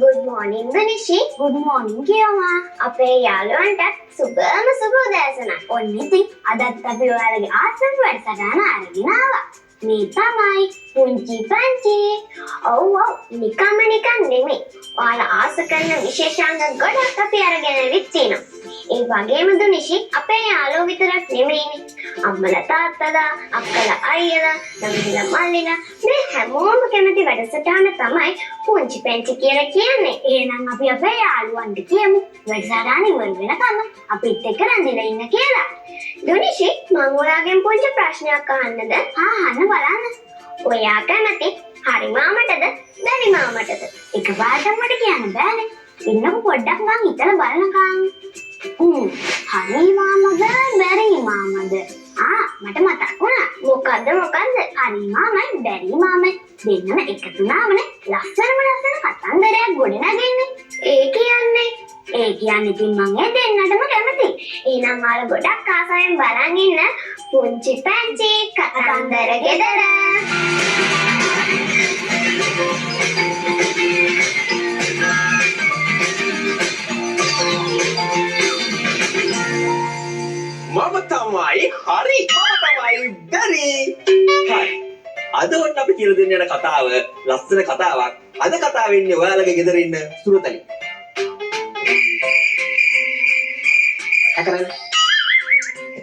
Good morning Danishi. Good morning කියමා. අපේ යාළුවන්ට සුබම සුබ උදෑසනක්. ඔන්න ඉතින් අදත් අපි ඔයාලගේ ආසම වැඩසටහන අරගෙන ආවා. මේ තමයි පුංචි පැංචි. ඔව් නිකන් නෙමෙයි. ඔයාලා ආස කරන විශේෂාංග ගොඩක් අපි අරගෙන ඉවිත් තියෙනවා. ඒ වගේම දුනිෂි අපේ යාළුවෝ විතරක් නෙමෙයිනේ. අම්මලා තාත්තලා, අක්කලා අයියලා, නංගිලා මල්ලිලා මේ හැමෝම කැමති වැඩසටහන තමයි පුංචි පැංචි කියලා කියන්නේ. එහෙනම් අපි අපේ යාළුවන්ට කියමු වැඩසටහන ඉවර වෙනකම් අපිත් එක්ක රැඳිලා ඉන්න කියලා. දුනිෂි මම ඔයාගෙන් පුංචි ප්‍රශ්නයක් අහන්නද? අහන්න බලන්න. ඔයා කැමති හරි මාමටද බැරි මාමටද? එකපාරටම මට කියන්න බෑනේ. ඉන්නකො පොඩ්ඩක් මං හිතලා බලනකම්. හරි මාමද බැරි මාමද? මට මතක් වුණා. මොකද්ද? හරි මාමයි බැරි මාමයි දෙන්නම එකතු වුණාමනේ ලස්සන කතන්දරයක් ගොඩනගන්නේ. ඒ කියන්නේ ඉතින් මං ඒ දෙන්නටම කැමතියි. එහෙනම් ඔයාලා ගොඩක් ආසාවෙන් බලන් ඉන්න පුංචි පැංචි කතන්දර ගෙදර. මම තමයි හරි මම තමයි බැරි. හරි. අද ඔන්න අපි කියලා දෙන්න යන කතාව ලස්සන කතාවක්. අද කතාව වෙන්නේ ඔයාලගේ ගෙදර ඉන්න සුරතලි.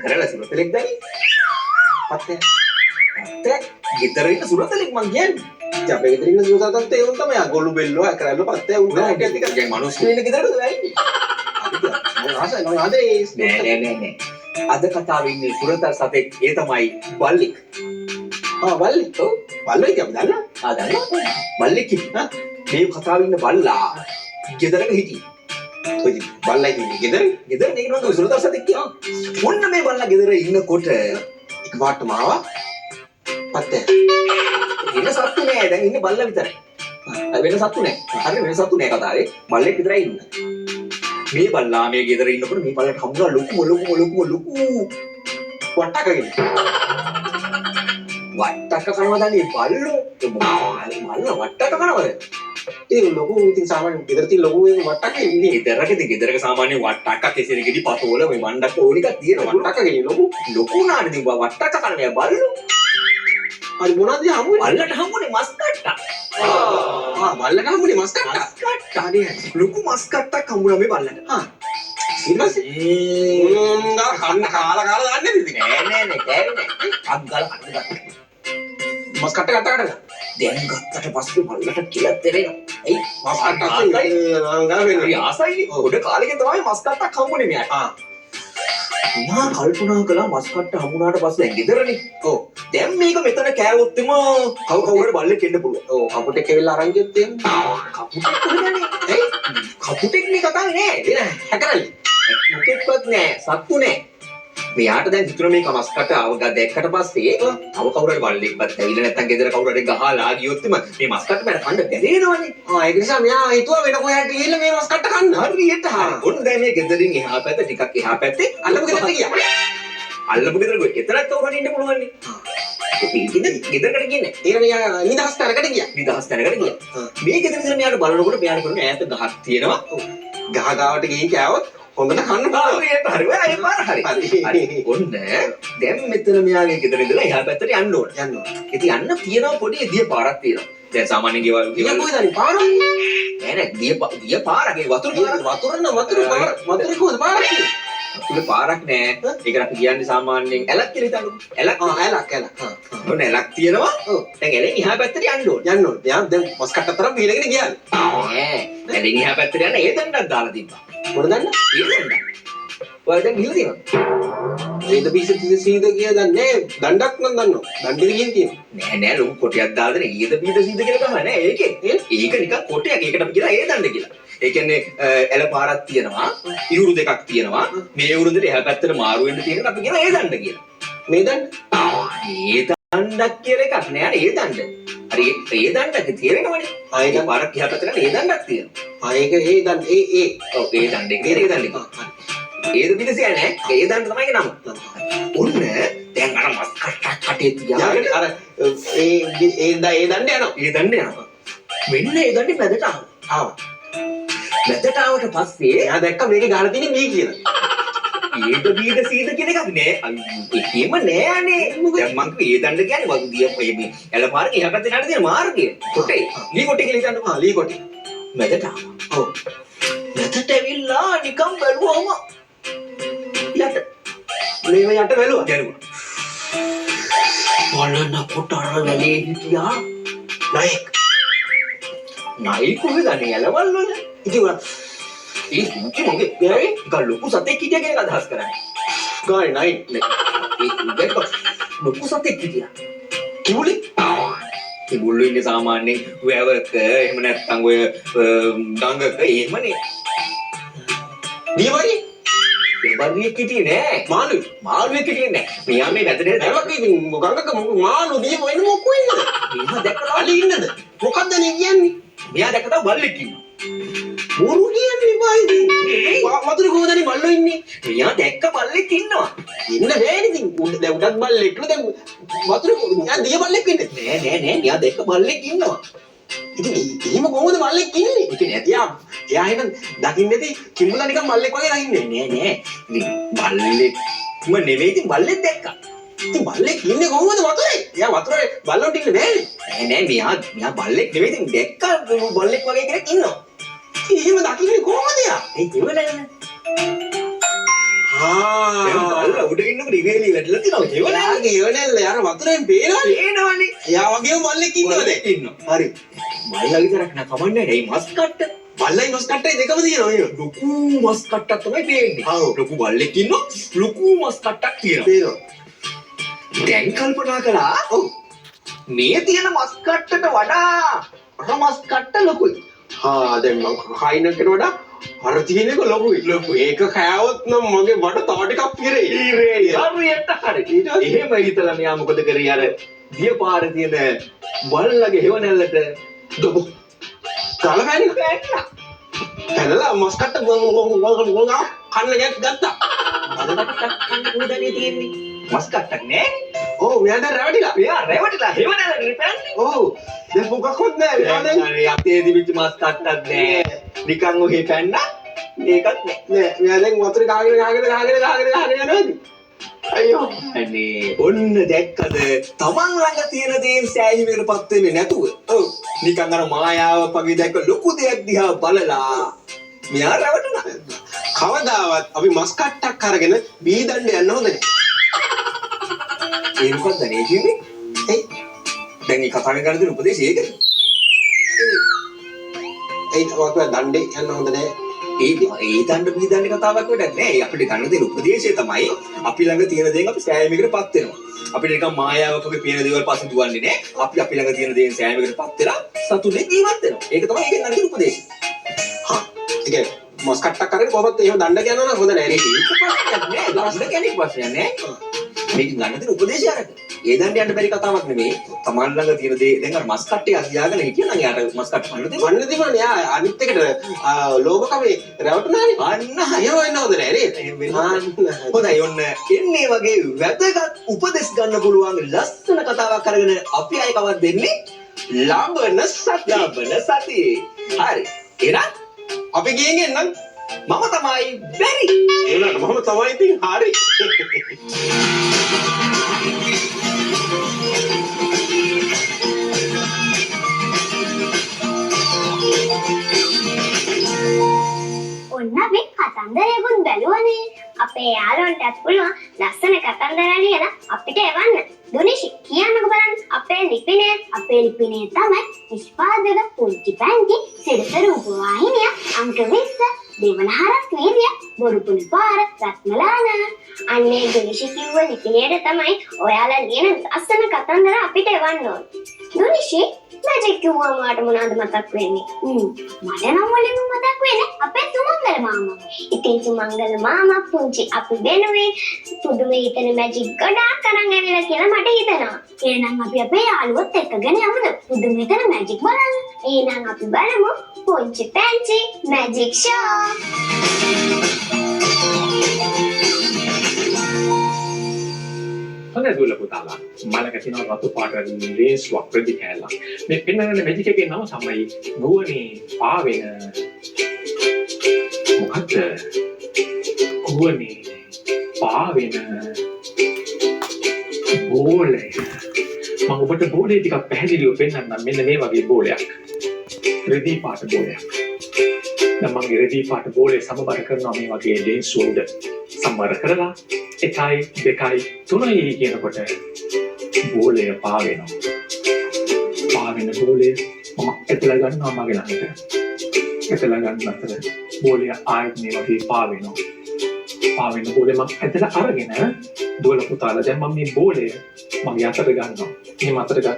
කරලා සුරතලෙක් දැරි. පත්තේ. ගෙදර ඉන්න සුරතලෙක් මං කියන්නේ. ඉතින් අපේ ගෙදර ඉන්න සුරතලත් ඒ උන් තමයි ගොළු බෙල්ලෝ කරලා පත්තේ උන් තමයි ටික මිනිස්සු ඉන්න ගෙදරද වෙන්නේ. නෑ. අද කතාවේ ඉන්නේ සුරතල් සතෙක් ඒ තමයි බල්ලෙක්. බල්ලෙක්. ඔව්. බල්ලෙක් අපි දන්නා. දන්නා. බල්ලෙක් කිව්වා. මේ කතාවේ ඉන්න බල්ලා ගෙදරක හිටියේ. ඔය බල්ලා ඉන්නේ ගෙදර නේ නෝ සුරතල් සතෙක් කියනවා. මොන්න මේ බල්ලා ගෙදර ඉන්නකොට එකපාරටම ආවා. පත්තේ. ඉන්න සත්තු නෑ දැන් ඉන්නේ බල්ලා විතරයි. වෙන සත්තු නෑ. හරි වෙන සත්තු නෑ කතාවේ. බල්ලෙක් විතරයි ඉන්නේ. මේ බල්ලා මේ ගෙදර ඉන්නකොට මේ බල්ලට හම්බුනා ලොකු වට්ටකගෙන. වට්ටක කනවා දන්නේ බල්ලෝ. බල්ලා වට්ටක කනවද? ඒ ලොකු ඉතින් සාමාන්‍ය ගෙදර තියෙන ලොකු එක වට්ටක ඉන්නේ. ගෙදරක සාමාන්‍ය වට්ටක කෙසෙලගෙඩි පතෝල මේ වණ්ඩක් ඕන එකක් තියෙනවා. වට්ටකගෙන ලොකු නාඩ දින් වට්ටක කන්නේ බල්ලෝ. හරි මොනවද හම්බුනේ? බල්ලට හම්බුනේ මස් කට්ටක්. බල්ලට හම්බුනේ මස් කට්ටක්. හරි ලොකු මස් කට්ටක් හම්බුනා මේ බල්ලට. ඊට පස්සේ කන්න කාලා දාන්නේ ඉතින්. නෑ කෑවේ නෑ. අග්ගල කන්න. මස් කට්ට දැන් ගත්තට පස්සේ බල්ලට කියලා දෙරෙනවා. එයි මස් කට්ටක් ආසයි. ගොඩ කාලෙකින් තමයි මස් කට්ටක් හම්බුනේ මෙයාට. මා කල්පනා කළා මස් කට්ට හම්බුනාට පස්සේ දැන් ගෙදරනේ. ඔව්. දැන් මේක මෙතන කෑවොත් එම කවුරුහරි බල්ලෙක් එන්න පුළුවන්. ඔව් කපුටෙක් ඇවිල්ලා අරන් ගියොත් එහෙම. කපුටෙක් කොහෙදනේ? එයි කපුටෙක් නේ කතාවේ නෑ. වෙන හැකරලි. මොකෙක්වත් නෑ. සත්තු නෑ. මෙයාට දැන් හිතුණ මේක මස් කට්ට අවගා දැක්කට පස්සේ කවුරුහරි බල්ලෙක්වත් ඇවිල්ලා නැත්තම් ගෙදර කවුරුහරි ගහලා ගියොත් එම මේ මස් කට්ට බෑර කන්න බැරි වෙනවනේ. ඒක නිසා මෙයා හිතුවා වෙන කොහාට ගිහිල්ලා මේ මස් කට්ට කන්න. හරියට. ඔන්න දැන් මේ ගෙදරින් එහා පැත්ත ටිකක් එහා පැත්තේ අල්ලපු ගෙදරට ගියා. අල්ලපු ගෙදර ගොයි. එතරම් කවුරුහරි ඉන්න පුළුවන් නේ. ගෙදරකට ගියේ. ඒක මෙයා නිදහස් තැනකට ගියා. මේ ගෙදර ඉඳන් මෙයාට බලනකොට මෙයාට කරන්නේ ඈත ගහක් තියෙනවා. ගහ ගාවට ගිහින් කෑවොත් හොඳට කන්න පුළුවන්. හරි. ඔන්න දැන් මෙතන මෙයාගේ ගෙදර ඉඳලා එහා පැත්තට යන්න ඕන. ඉතින් යන්න තියෙනවා පොඩි දිය පාරක් තියෙනවා. දැන් සාමාන්‍ය ගෙවල් කොහෙද හරි පාර? නෑ දිය පාරගේ වතුර පාර. වතුර කොහෙද පාරක් තියෙන්නේ? වතුර පාරක් නෑ. ඒක අපි කියන්නේ සාමාන්‍යයෙන් ඇලක් කියලා හිතන්නකො. ඇලක්. ඔන්න ඇලක් තියෙනවා. දැන් ඇලෙන් එහා පැත්තට යන්න ඕන. දැන් මස් කට්ට තරම් බීරගෙන ගියා. නෑ. ඇලෙන් එහා පැත්තට යන්න ඒ දණ්ඩක් දාලා තිබ්බා. මොන දණ්ඩ? ඒ දණ්ඩ. ඔය දැන් ගිහලා තියෙනවා. වේද පිස සීද කියලා දන්නේ දණ්ඩක් නම් දන්නවා. දණ්ඩෙ ගිහින් තියෙනවා. නෑ ලොකු කොටයක් දාගෙන ඊද බීද සීද කියලා ගහන්නේ නෑ ඒකේ. ඒක නිකන් කොටයක්. ඒකට අපි කියලා ඒ දණ්ඩ කියලා. ඒ කියන්නේ එළ පාරක් තියෙනවා, ඉහුරු දෙකක් තියෙනවා. මේ ඉහුරු දෙක එහා පැත්තට මාරු වෙන්න තියෙනවා අපි කියලා ඒ දණ්ඩ කියලා. මේ දණ්ඩ. ඒ දණ්ඩක් කියලා එකක් නෑ ඒ දණ්ඩ. හරි ඒ දණ්ඩක තියෙනවනේ. ඒක පාරක් එහා පැත්තට ඒ දණ්ඩක් තියෙනවා. ඒක ඒ දණ්ඩ ඒ ඔව් ඒ දණ්ඩේ ඒ දණ්ඩේ. ඒද බීද නෑ ඒ දණ්ඩ තමයි නම. ඔන්න දැන් අර මස් කටේ තියාගෙන අර ඒ දණ්ඩ යනවා. ඒ දණ්ඩ යනවා. මෙන්න ඒ දණ්ඩේ මැදට ආවා. මැදට ආවට පස්සේ එයා දැක්ක මේකේ ගහලා තියෙන්නේ මේ කියලා. ඒද බීද සීද කියන එකක් නෑ. ඒකෙම නෑ අනේ. දැන් මං කිව්වේ ඒ දණ්ඩ කියන්නේ වගේ මේ එළපාරක එහා පැත්තේ යන තියෙන මාර්ගය. කොටේ. ලී කොටේ කියලා හිතන්න. ලී කොටේ. මැදට ආවා. ඔව්. මැදට ඇවිල්ලා නිකන් බැලුවම යට මේව යට වැළුවා. ගැලුවා. බලන්න කොට අර වැලේ හිටියා නයික්. නයික් කොහෙද අනේ එළවල් වල? ඉතින් ඒ මුචි මගේ ගෑවේ ගල් ලොකු සතෙක් හිටියා කියන එක අදහස් කරන්නේ. ගානේ නයි ඒ ලොකු සතෙක් හිටියා. කිවුලි කිඹුල්ලෝ ඉන්නේ සාමාන්‍යයෙන් වැවක එහෙම නැත්නම් ඔය ගඟක එහෙමනේ. දියවරි දෙබරියෙක් හිටියේ නෑ. මාළුවෙක් හිටියේ නෑ. මෙයා මේ වැදේ දැවක ඉතින් ගඟක මාළු දියව වෙන මොකෝ ඉන්නද? මෙයා දැක්කම අලි ඉන්නද? මොකද්ද නේ කියන්නේ? මෙයා දැක්කම බල්ලෙක් ඉන්නවා. බොරු කියන්නේ වයිද? වතුර කොහොමද බල්ලෝ ඉන්නේ? මෙයා දැක්ක බල්ලෙක් ඉන්නවා. ඉන්න බෑනේ ඉතින් දැන් උඩත් බල්ලෙක්ලු දැන් වතුර යා දිය බල්ලෙක් ඉන්නේ. නෑ මෙයා දැක්ක බල්ලෙක් ඉන්නවා. ඉතින් එහෙම කොහොමද බල්ලෙක් ඉන්නේ? ඒක නැති එයා එහෙනම් දකින්න ඇති කිඹුලා නිකන් බල්ලෙක් වගේ නැහින්නේ. නෑ. ඉතින් බල්ලෙක්ම නෙවෙයි ඉතින් බල්ලෙක් දැක්කා. ඉතින් බල්ලෙක් ඉන්නේ කොහොමද වතුරේ? එයා වතුරේ බල්ලොන්ට ඉන්නේ බෑනේ. නෑ මෙයා බල්ලෙක් නෙවෙයි ඉතින් දැක්කා බල්ලෙක් වගේ කෙනෙක් ඉන්නවා. ඉතින් එහෙම දකින්නේ කොහොමද යා? ඒ ඉවරනේ. බල්ලා උඩ ඉන්නකොට ඉවේලි වැටලා තිනවා. එයාගේ එවනල්ල යාර වතුරෙන් පේනවනේ. පේනවනේ. එයා වගේම බල්ලෙක් ඉන්නවද? ඉන්නවා. හරි. බල්ලා විතරක් නෑ කමන්නේ නෑ. මස් කට්ට. බල්ලයි මස් කට්ටයි දෙකම තියෙනවා නේද? ලොකු මස් කට්ටක් තමයි පේන්නේ. ඔව්. ලොකු බල්ලෙක් ඉන්නවා. ලොකු මස් කට්ටක් තියෙනවා. පේනවා. දැන් කල්පනා කළා. ඔව්. මේ තියෙන මස් කට්ටට වඩා අර මස් කට්ට ලොකුයි. දැන් මම කයින්කට වඩා අර තියෙන එක ලොකුයි. ඒක කෑවොත් නම් මගේ බඩ තව ටිකක් පිරෙයි. හරියට හරි. එහෙම හිතලා මෙයා මොකද කරේ අර දිය පාරේ තියෙන බල්ලගේ හේවණල්ලට දොබ ගලපෑනේ පැටලා. පැනලා මස් කට්ට කන්න ගත්තා. කන්න උදනේ තියෙන්නේ. මස් කට්ටක් නෑ. ඔව් මෙයාට රැවටිලා. මෙයා රැවටිලා හේවණල්ලට පැන්නේ. ඔව් දැන් මොකක්වත් නෑ. අනේ අපේ දිවිච්ච මස් කට්ටක් නෑ. නිකන් ඔහේ පැන්නා. ඒකත් නෑ. මෙයා දැන් වතුරේ ගහගෙන යනවා. අයියෝ. අනේ ඔන්න දැක්කද තමන් ළඟ තියෙන දේ සෑහීමකටපත් වෙන්නේ නැතුව ඔව් නිකන් අර මායාවක් වගේ දැක්ක ලොකු දෙයක් දිහා බලලා මෙයා රැවටුණා. කවදාවත් අපි මස් කට්ටක් අරගෙන බීදන්න යන්න හොඳ නෑ. ඒ මොකක්ද නේ කිව්වේ? දැන් මේ කතාවෙන් ගන්න දෙන උපදේශය ඒකද? ඒ වගේ දණ්ඩේ යන්න හොඳ නෑ. ඒ දණ්ඩ බීදන්න කතාවක් වැඩක් නෑ. ඒ අපිට ගන්න දෙන උපදේශය තමයි අපි ළඟ තියෙන දේෙන් අපි සෑහීමකටපත් වෙනවා. අපිට නිකන් මායාවක් වගේ පේන දේවල් පස්සේ දුවන්නේ නෑ. අපි ළඟ තියෙන දේෙන් සෑහීමකටපත් වෙලා සතුටේ ජීවත් වෙනවා. ඒක තමයි ඒකෙන් ගන්න දෙන උපදේශය. ඒ මස් කට්ටක් අරගෙන කොහොමද එහෙම දණ්ඩ කියනවා නම් හොඳ නෑ නේ. ඒක ප්‍රශ්නයක් නෑ. දණ්ඩ කියන්නේ ප්‍රශ්නයක් නෑ. මේක ගන්න දෙන උපදේශය අරගෙන. ඒ දණ්ඩ යන්න බැරි කතාවක් නෙමෙයි. තමන් ළඟ තියෙන දේ දැන් අර මස් කට්ටේ අදියාගෙන හිටියනම් යාට මස් කට්ට මන්න දෙන්න. යා අනිත් එකට ලෝභකමේ රැවටුණානේ. අන්න එහෙම වෙන්න හොඳ නෑ නේද? හොඳයි ඔන්න එන්නේ වගේ වැදගත් උපදෙස් ගන්න පුළුවන් ලස්සන කතාවක් අරගෙන අපි අය කවද දෙන්නේ ලබන සතිය. හරි එහෙනම් අපි ගියෙන් එන්නම්. මම තමයි බැරි. ඒනට මම තමයි ඉතින් හරි. ඔන්න අපි කතන්දරයකුත් බැලුවනේ. අපේ යාළුවන්ටත් පුළුවන් ලස්සන කතන්දර ලියලා අපිට එවන්න. දුනිෂි කියන්නකෝ බලන්න අපේ ලිපිනය තමයි නිෂ්පාදක පුංචි පැංචි සිරිත රූපවාහිනිය අංක 20 දෙවනහරක් වීර්ය, බොරුපුලි පාර, රත්මලාන. අන්නේ දුනිෂි කිව්ව ලිපිණියට තමයි ඔයාලා ලියන ලස්සන කතන්දර අපිට එවන්න ඕන. දුනිෂි මැජික් කිව්වම වාට මොනවද මතක් වෙන්නේ? මට නම් මුලින්ම මතක් වෙන්නේ අපේ සුමංගල මාමා. ඉතින් සුමංගල මාමා පුංචි අපි වෙනුවෙන් පුදුම හිතන මැජික් ගොඩාක් අරන් ඇවිල්ලා කියලා මට හිතෙනවා. එහෙනම් අපි අපේ යාළුවොත් එක්කගෙන යමුද? පුදුම හිතන මැජික් බලන්න. එහෙනම් අපි බලමු පුංචි පැංචි මැජික් ෂෝ. හොඳයි දුවලා පුතාලා මලක තියෙන රතු පාට ලේස්වක් ප්‍රති කැලක් මේ පෙන්නන මැජික් එකේ නම තමයි ගුවනේ පාවෙන මොකක්ද ගුවනේ පාවෙන බෝලය මම ඔබට බෝලේ ටිකක් පැහැදිලිව පෙන්නන්නම් මෙන්න මේ වගේ බෝලයක් රෙදි පාට බෝලයක් දැන් මම රෙදි පාට බෝලේ සමබර කරනවා මේ වගේ ලේස් උඩ සමබර කරලා 1 2 3 කියනකොට බෝලය පාවෙනවා. පාවෙන බෝලය මම ඇදලා ගන්නවා මගේ ළඟට. ඇදලා ගන්න අතර බෝලය ආයෙත් මේ වගේ පාවෙනවා. පාවෙන බෝලය මම ඇදලා අරගෙන දුවල පුතාලා දැන් මම මේ බෝලය මගේ අතට ගන්නවා. එහෙම අතට ගත්තා.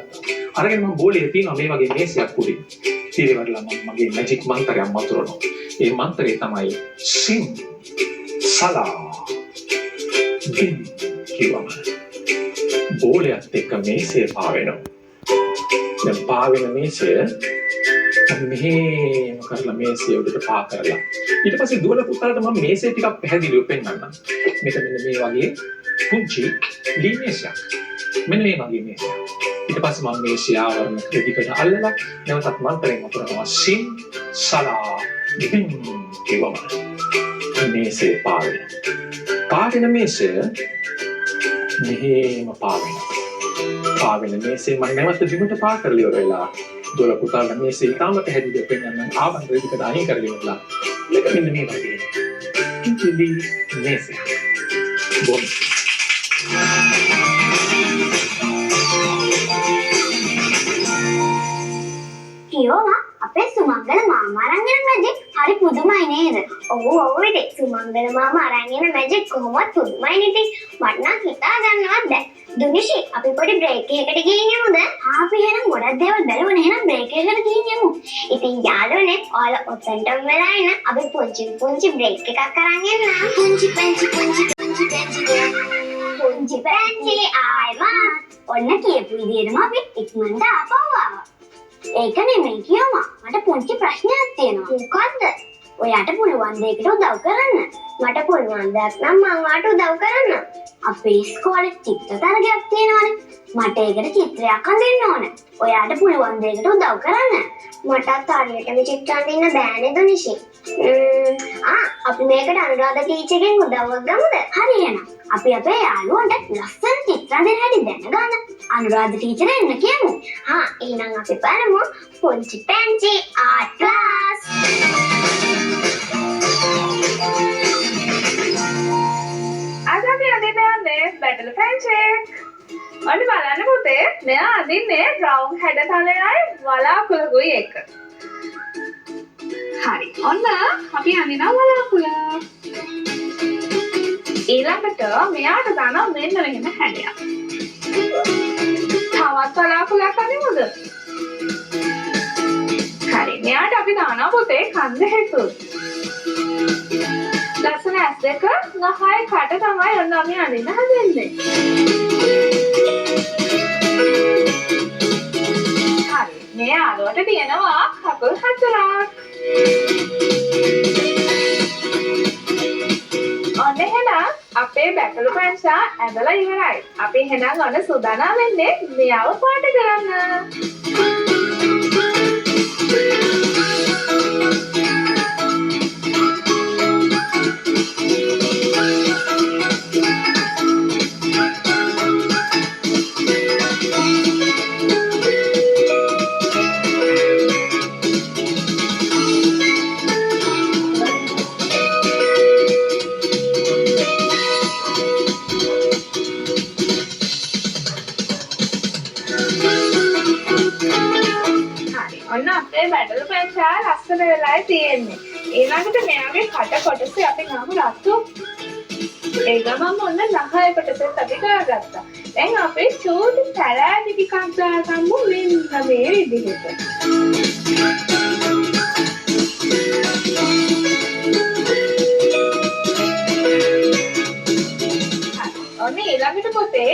අරගෙන මම බෝලය තියනවා මේ වගේ මේසයක් උඩින්. ඊළඟට මම මගේ මැජික් මන්ත්‍රයක් මතුරනවා. ඒ මන්ත්‍රය තමයි සිම් සලා බිම් කිව්වම බෝලයත් එක්ක මේසේ පාවෙනවා. දැන් පාවෙන මේසය මෙහෙම කරලා මේසය උඩට පා කරලා ඊට පස්සේ දුවල පුතාලට මම මේසය ටිකක් පැහැදිලිව පෙන්නන්නම්. මෙන්න මේ වගේ පුංචි ලී මේසයක්. මෙන්න මේ වගේ මේසයක්. ඊට පස්සේ මම මේසය ආවරණ දෙකට අල්ලලා නැවතත් මන්ත්‍රයෙන් වතුරනවා සිම් සලා බිම් කිව්වම මේසේ පාවෙනවා. පාවෙන මේසය මෙහෙම පාවෙනවා. පාවෙන මේසේ මම නැවත බිමට පා කරලා ඉවරලා දොළ පුතාලා මේසේ ඊටම පැහැදිලිව පෙන්නන්න ආවන් රෙදිකට අයින් කරලා ඉවරලා මෙන්න මේ වගේ කිලි මේසය බොම් කියෝවා අපේ සුමංගල මාමා අරන් යන මැජික් හරි පුදුමයි නේද? ඔව් ඉතින් සුමංගල මාමා අරන් එන මැජික් කොහොමද පුදුමයි නේද? මට නම් හිතා ගන්නවත් බැහැ. දුනිෂි අපි පොඩි බ්‍රේක් එකකට ගිහින් යමුද? අපි එහෙනම් ගොඩක් දේවල් බැලුවනේ. එහෙනම් බ්‍රේක් එකකට ගිහින් යමු. ඉතින් යාළුවනේ ඔයාලා ඔතෙන්ටම වෙලා ඉන්න අපි පුංචි බ්‍රේක් එකක් අරන් එන්න. පුංචි පැංචි ආයිමා ඔන්න කියපු විදිහටම අපි ඉක්මනට ආපහු ආවා. ඒක නෙමෙයි කියෝමා. මට පුංචි ප්‍රශ්නයක් තියෙනවා. මොකද්ද? ඔයාට පුළුවන් දෙයකට උදව් කරන්න. මට පුළුවන් දෙයක් නම් මම වාට උදව් කරන්න. අපේ ඉස්කෝලේ චිත්‍ර තරගයක් තියෙනවානේ. මට ඒකට චිත්‍රයක් අඳින්න ඕන. ඔයාට පුළුවන් දෙයකට උදව් කරන්න. මටත් හරියටම චිත්‍ර අඳින්න බෑනේ දුනිෂි. අපි මේකට අනුරාධ ටීචර්ගෙන් උදව්වක් ගමුද? හරි එහෙනම්. අපි අපේ යාළුවන්ට ලස්සන චිත්‍ර අඳින්න හැටි දැනගන්න අනුරාධ ටීචර් එන්න කියමු. එහෙනම් අපි බලමු පුංචි පැංචි ආර්ට් ක්ලාස්. අද අපි අඳින්න යන්නේ බැටල් පැන්චෙක්. ඔන්න බලන්න පුතේ, මෙයා අඳින්නේ බ්‍රවුන් හැඩතලයයි වලාකුළුයි එක. හරි. ඔන්න අපි අඳිනවා වලාකුළ. ඊළඟට මෙයාට දානවා මෙන්න මෙහෙම හැඩයක්. තවත් වලාකුළක් අඳිමුද? හරි. මෙයාට අපි දානවා පුතේ කන්ද හෙතු. ලස්සන ඇස් දෙක නහය කට තමයි ඔන්න අපි අඳින්න හදන්නේ. හරි. මේ ආලුවට තියෙනවා කකුල් 4ක්. ඔන්න එහෙනම් අපේ බැටළු පැංචා ඇඳලා ඉවරයි. අපි එහෙනම් ඔන්න සූදානම් වෙන්නේ මෙයාව පාට කරන්න. අපේ බැටල් පැන්චා ලස්සන වෙලා තියෙන්නේ. ඊළඟට මෙයාගේ කට කොටස අපි ගමු රතු. ඒ ගමම ඔන්න නහය කොටසත් අපි ගාගත්තා. දැන් අපේ චූටි සැරෑටි ටිකක් දාගමු මෙන්න මේ විදිහට. ඔන්න ඊළඟට පොතේ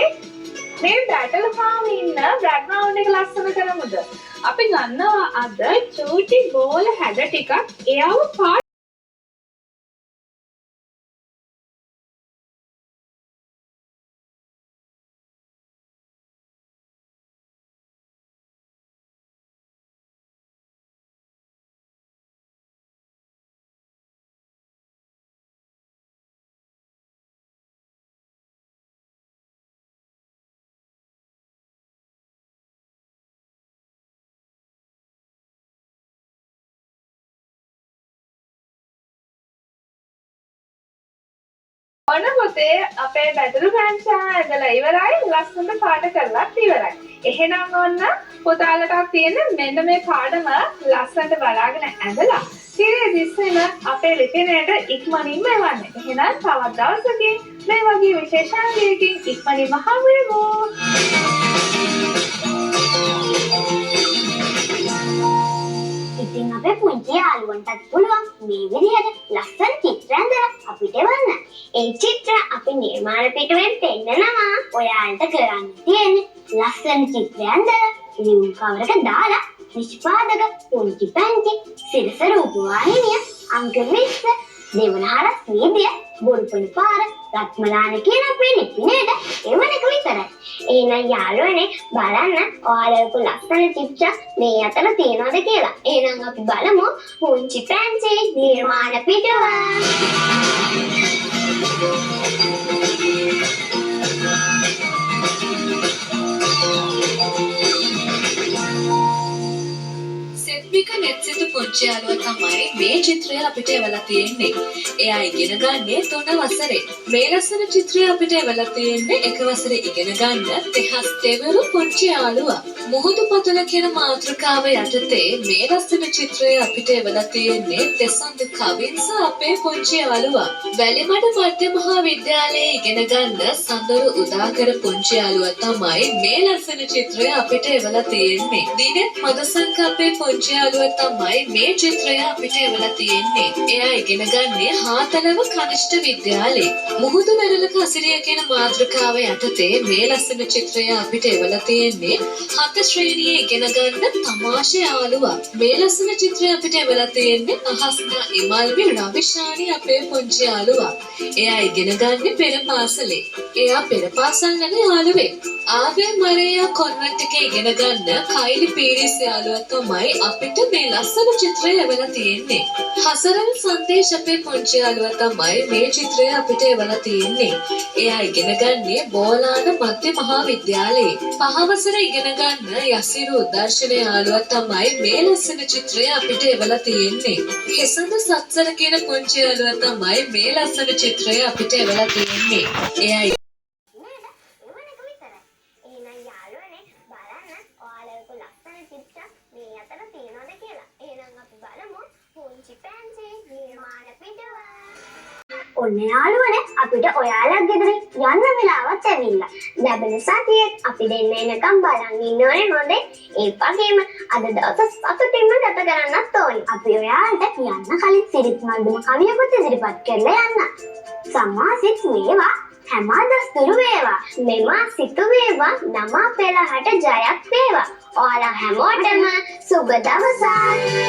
මේ බැටල් ෆාම් ඉන්න බෑග්ග්‍රවුන්ඩ් එක ලස්සන කරමුද? අපි ගන්නවා අද චූටි බෝල හැඩ ටිකක් එයව පාට ඔන්න පොතේ අපේ බැටල් පැන්චා ඇඳලා ඉවරයි ලස්සනට පාට කරලත් ඉවරයි. එහෙනම් ඔන්න පුතාලටත් තියෙන මෙන්න මේ පාඩම ලස්සනට බලාගෙන ඇඳලා සිරේ දිස්සෙම අපේ ලිපිනයට ඉක්මනින්ම එවන්න. එහෙනම් තවත් දවසකින් මේ වගේ විශේෂාංගයකින් ඉක්මනින්ම හමු වෙමු. ඉතින් අපේ පුංචි යාළුවන්ටත් පුළුවන් මේ විදිහට ලස්සන චිත්‍ර ඇඳලා අපිට එවන්න. ඒ චිත්‍ර අපි නිර්මාණ පිටුවෙන් පෙන්නනවා. ඔයාලට කරන්න තියෙන්නේ ලස්සන චිත්‍ර ඇඳලා ලියුම් කවරක දාලා නිෂ්පාදක පුංචි පැංචි සිරස රූපවාහිනිය අංක 20 දෙවනහර වීදිය බොරුපණ පාර රත්මලාන කියන අපේ ලිපිනයට එවන එක විතරයි. එහෙනම් යාළුවනේ බලන්න ඔයාලට ලස්සන චිත්‍ර මේ අතර තියෙනවද කියලා. එහෙනම් අපි බලමු පුංචි පැංචි නිර්මාණ පිටුව. සෙත්වික නෙත්සිත පුංචි යාළුවා තමයි මේ චිත්‍රය අපිට එවලා තියෙන්නේ. එයා ඉගෙන ගන්නේ 3 වසරේ. මේ ලස්සන චිත්‍රය අපිට එවලා තියෙන්නේ 1 වසරේ ඉගෙන ගන්න තෙහස් තෙවරු පුංචි යාළුවා. මුහුදු පතල කියන මාතෘකාව යටතේ මේ ලස්සන චිත්‍රය අපිට එවලා තියෙන්නේ තෙසන්දු කවින්ස අපේ පුංචි යාළුවා. වැලිමඩ මධ්‍ය මහා විද්‍යාලයේ ඉගෙන ගන්න සඳරු උදාකර පුංචි යාළුවා තමයි මේ ලස්සන චිත්‍රය අපිට එවලා තියෙන්නේ. දිනෙත් මදසංක අපේ පුංචි යාළුවා තමයි මේ චිත්‍රය අපිට එවලා තියෙන්නේ. එයා ඉගෙන ගන්නේ හාතලව කනිෂ්ඨ විද්‍යාලයේ. මුහුදු වෙරළක අසිරිය කියන මාතෘකාව යටතේ මේ ලස්සන චිත්‍රය අපිට එවලා තියෙන්නේ 7 ශ්‍රේණියේ ඉගෙන ගන්න තමාෂා යාළුවා. මේ ලස්සන චිත්‍රය අපිට එවලා තියෙන්නේ අහස්නා ඉමල්වි රවිශානි අපේ පුංචි යාළුවා. එයා ඉගෙන ගන්නේ පෙර පාසලේ. එයා පෙර පාසල් යන යාළුවෙක්. ආවේ මරියා කොන්වෙන්ට් එකේ ඉගෙන ගන්න කයිලි පීරිස් යාළුවා තමයි අපිට මේ ලස්සන චිත්‍රය එවලා තියෙන්නේ. හසරන් සංදේශ අපේ පුංචි යාළුවා තමයි මේ චිත්‍රය අපිට එවලා තියෙන්නේ. එයා ඉගෙන ගන්නේ බෝලාන මධ්‍ය මහා විද්‍යාලයේ. 5 වසර ඉගෙන ගන්න යසිරු උදර්ශන යාළුවා තමයි මේ ලස්සන චිත්‍රය අපිට එවලා තියෙන්නේ. හෙසඳ සත්සර කියන පුංචි යාළුවා තමයි මේ ලස්සන චිත්‍රය අපිට එවලා තියෙන්නේ. එයා එහෙනම් යාළුවනේ බලන්න ඔයාලට ලස්සන චිත්‍ර මේ අතර තියෙනවද කියලා. එහෙනම් අපි බලමු පුංචි පැංචි නිර්මාණ පිටුව. ඔන්න යාළුවනේ අපිට ඔයාලා ගෙදරින් යන්න වෙලාවත් ඇවිල්ලා. ලැබෙන සතියේ අපි දෙන්න එනකම් බලන් ඉන්න ඕනේ හොඳේ. ඒ වගේම අද දවස් සතුටින්ම ගත කරන්නත් ඕනේ. අපි ඔයාලට යන්න කලින් සිරිත් මන්දුම කවියකුත් ඉදිරිපත් කරලා යන්න. සමාසිත මේවා හැමදස්තුරු වේවා. මෙම සිතු වේවා නම පෙළහට ජයක් වේවා. ඔයාලා හැමෝටම සුබ දවසක්.